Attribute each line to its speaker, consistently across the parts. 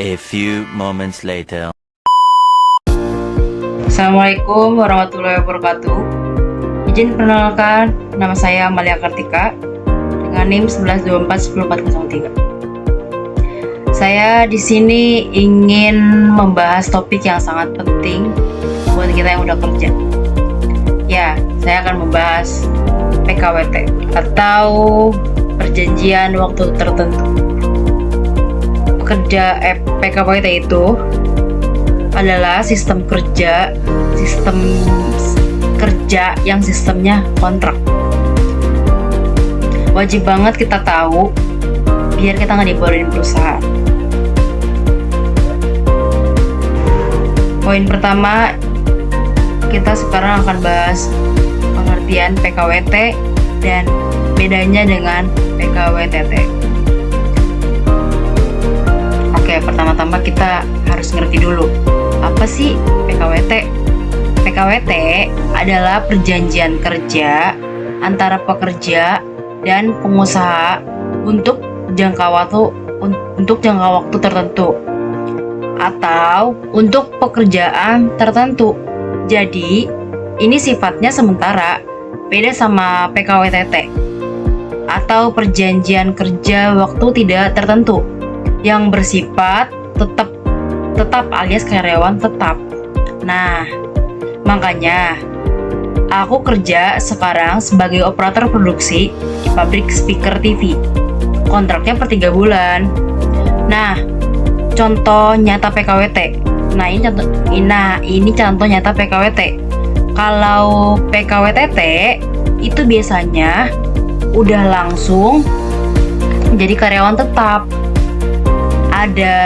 Speaker 1: A few moments later.
Speaker 2: Assalamualaikum warahmatullahi wabarakatuh. Izin perkenalkan, nama saya Amalia Kartika dengan NIM 1124-10403. Saya di sini ingin membahas topik yang sangat penting buat kita yang udah kerja. Ya, saya akan membahas PKWT atau perjanjian waktu tertentu. PKWT itu adalah sistem kerja yang sistemnya kontrak. Wajib banget kita tahu biar kita nggak dibolehin perusahaan. Poin pertama, kita sekarang akan bahas pengertian PKWT dan bedanya dengan PKWTT. Oke, pertama-tama kita harus ngerti dulu, apa sih PKWT? PKWT adalah perjanjian kerja antara pekerja dan pengusaha untuk jangka waktu tertentu atau untuk pekerjaan tertentu. Jadi, ini sifatnya sementara, beda sama PKWTT atau perjanjian kerja waktu tidak tertentu yang bersifat tetap alias karyawan tetap. Nah, makanya aku kerja sekarang sebagai operator produksi di pabrik speaker TV. Kontraknya per 3 bulan. Nah, contoh nyata PKWT. Ini contoh nyata PKWT. Kalau PKWTT itu biasanya udah langsung jadi karyawan tetap. Ada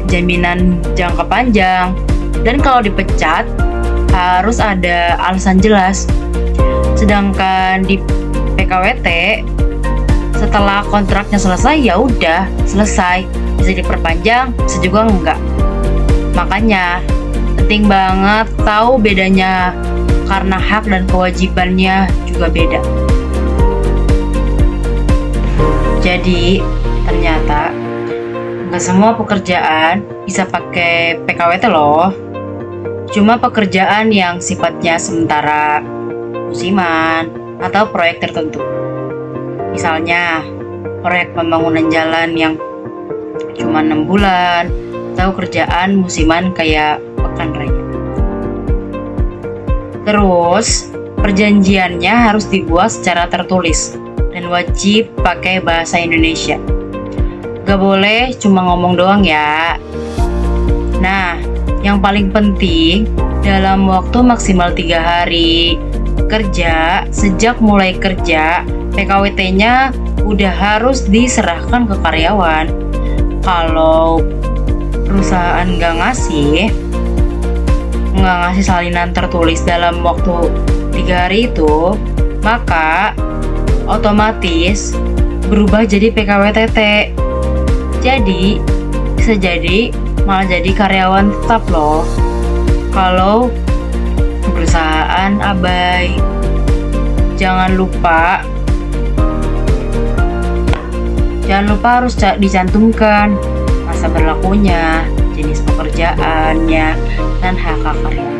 Speaker 2: jaminan jangka panjang, dan kalau dipecat harus ada alasan jelas. Sedangkan di PKWT setelah kontraknya selesai ya udah selesai, bisa diperpanjang, bisa juga enggak. Makanya penting banget tahu bedanya karena hak dan kewajibannya juga beda. Jadi ternyata nggak semua pekerjaan bisa pakai PKWT loh. Cuma pekerjaan yang sifatnya sementara, musiman, atau proyek tertentu. Misalnya, proyek pembangunan jalan yang cuma 6 bulan, atau kerjaan musiman kayak pekan raya. Terus, perjanjiannya harus dibuat secara tertulis dan wajib pakai bahasa Indonesia. Gak boleh cuma ngomong doang ya. Nah, yang paling penting dalam waktu maksimal 3 hari kerja, sejak mulai kerja, PKWT-nya udah harus diserahkan ke karyawan. Kalau perusahaan gak ngasih salinan tertulis dalam waktu 3 hari itu, maka otomatis berubah jadi PKWTT. Jadi, bisa jadi malah jadi karyawan tetap loh kalau perusahaan abai. Jangan lupa harus dicantumkan masa berlakunya, jenis pekerjaannya, dan hak karyawan.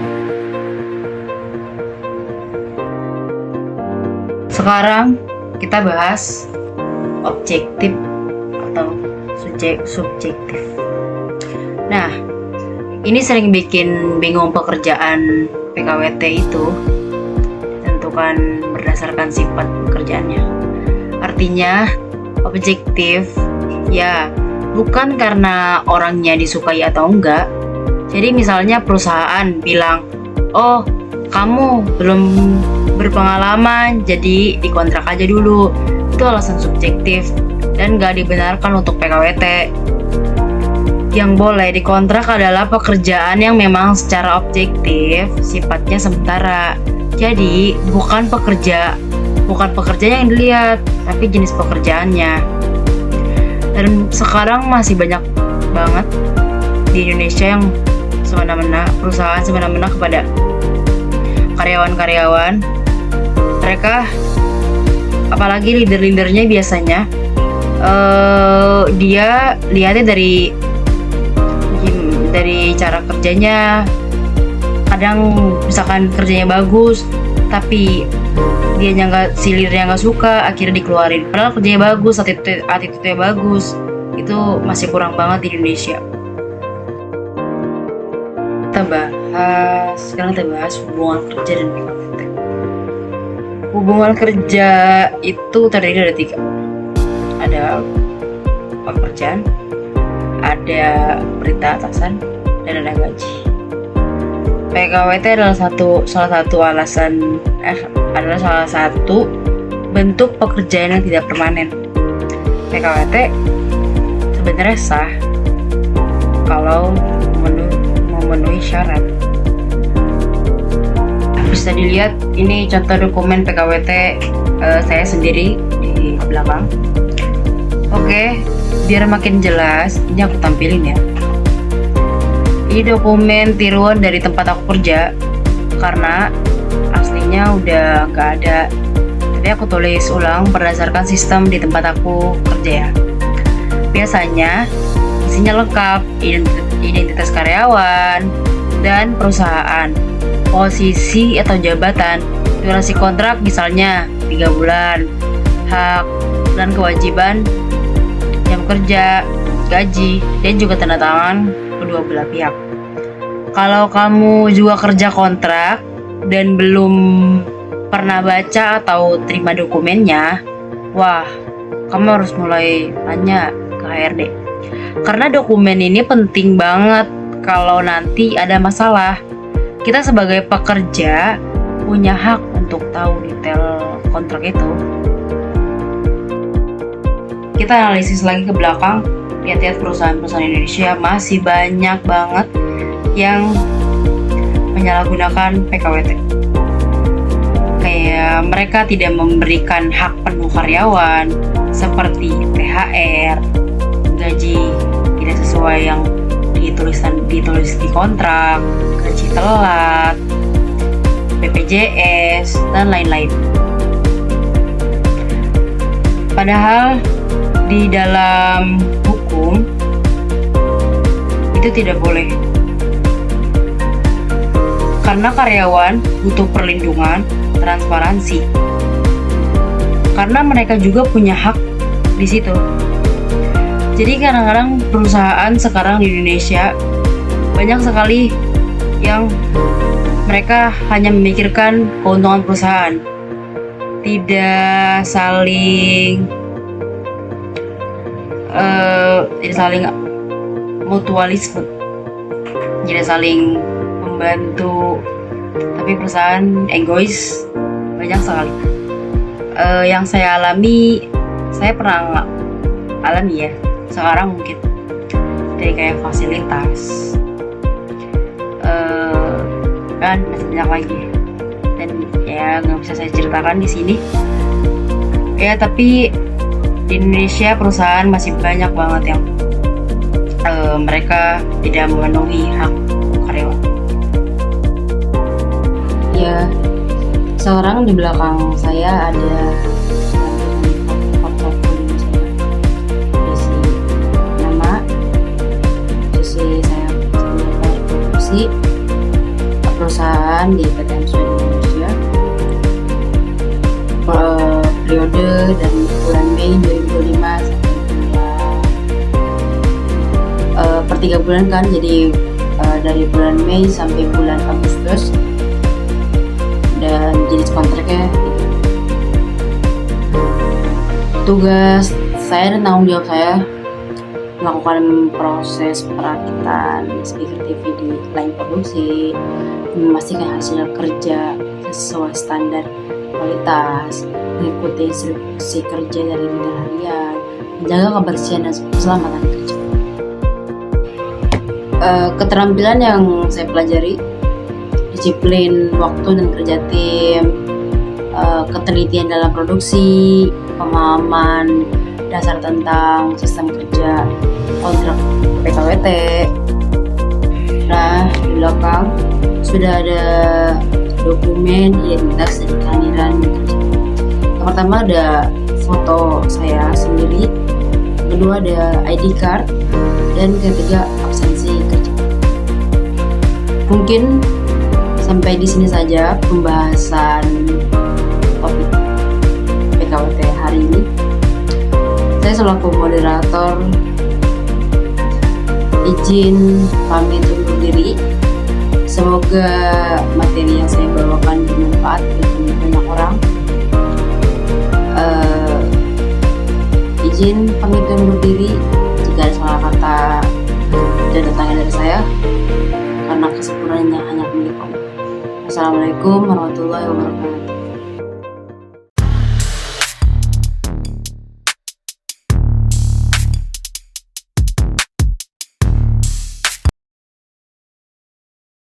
Speaker 2: Sekarang kita bahas objektif atau subjektif. Nah, ini sering bikin bingung pekerjaan PKWT itu ditentukan berdasarkan sifat pekerjaannya. Artinya, objektif ya bukan karena orangnya disukai atau enggak. Jadi misalnya perusahaan bilang, "Oh, kamu belum berpengalaman, jadi dikontrak aja dulu." Itu alasan subjektif dan gak dibenarkan untuk PKWT. Yang boleh dikontrak adalah pekerjaan yang memang secara objektif sifatnya sementara. Jadi bukan pekerja yang dilihat, tapi jenis pekerjaannya. Dan sekarang masih banyak banget di Indonesia yang perusahaan semena-mena kepada karyawan-karyawan. Mereka, apalagi leader-leadernya biasanya dia lihatnya dari dari cara kerjanya. Kadang misalkan kerjanya bagus, tapi silirnya nggak suka, akhirnya dikeluarin. Padahal kerjanya bagus, attitude-nya bagus. Itu masih kurang banget di Indonesia. Sekarang kita bahas hubungan kerja dan PKWT. Hubungan kerja itu terdiri dari 3. Ada pekerjaan, ada perintah atasan, dan ada gaji. PKWT adalah salah satu bentuk pekerjaan yang tidak permanen. PKWT sebenarnya sah kalau memenuhi syarat. Bisa dilihat ini contoh dokumen PKWT saya sendiri di belakang. Oke, biar makin jelas, ini aku tampilin ya. Ini dokumen tiruan dari tempat aku kerja, karena aslinya udah nggak ada. Tapi aku tulis ulang berdasarkan sistem di tempat aku kerja ya. Biasanya isinya lengkap, identitas karyawan dan perusahaan, posisi atau jabatan, durasi kontrak misalnya 3 bulan, hak dan kewajiban, jam kerja, gaji, dan juga tanda tangan kedua belah pihak. Kalau kamu juga kerja kontrak dan belum pernah baca atau terima dokumennya, wah, kamu harus mulai tanya ke HRD. Karena dokumen ini penting banget kalau nanti ada masalah. Kita sebagai pekerja punya hak untuk tahu detail kontrak itu. Kita analisis lagi ke belakang, lihat-lihat perusahaan-perusahaan Indonesia masih banyak banget yang menyalahgunakan PKWT. Kayak mereka tidak memberikan hak penuh karyawan seperti THR, gaji tidak sesuai yang ditulis di kontrak, gaji telat, BPJS, dan lain-lain. Padahal di dalam hukum itu tidak boleh, karena karyawan butuh perlindungan, transparansi, karena mereka juga punya hak di situ. Jadi kadang-kadang perusahaan sekarang di Indonesia banyak sekali yang mereka hanya memikirkan keuntungan perusahaan, tidak saling mutualisme, tidak saling membantu, tapi perusahaan egois banyak sekali. Yang saya pernah alami ya, sekarang mungkin dari kayak fasilitas kan masih banyak lagi, dan ya nggak bisa saya ceritakan di sini ya. Tapi di Indonesia perusahaan masih banyak banget yang mereka tidak memenuhi hak karyawan. Ya, sekarang di belakang saya ada portofolio saya, isi nama, isi saya produksi perusahaan di PT Sweden Indonesia, periode dari bulan Mei 2025 sampai per 3 bulan kan, jadi dari bulan Mei sampai bulan Agustus, dan jenis kontraknya tugas saya dan tanggung jawab saya melakukan proses perakitan speaker TV di line produksi, memastikan hasil kerja sesuai standar kualitas, mengikuti instruksi kerja dari bidang harian, menjaga kebersihan dan keselamatan kerja. Keterampilan yang saya pelajari: disiplin waktu dan kerja tim, ketelitian dalam produksi, pemahaman dasar tentang sistem kerja kontrak PKWT. Nah, di belakang sudah ada dokumen identitas dan kehadiran kerja. Yang pertama ada foto saya sendiri, kedua ada ID card, dan ketiga absensi kerja. Mungkin sampai di sini saja pembahasan topik PKWT hari ini. Saya selaku moderator izin pamit undur diri. Semoga materi yang saya bawakan bermanfaat bagi banyak orang. Izin pamit undur diri jika ada salah kata dan datangnya dari saya, karena kesempurnaan yang hanya milik Allah. Assalamualaikum warahmatullahi wabarakatuh.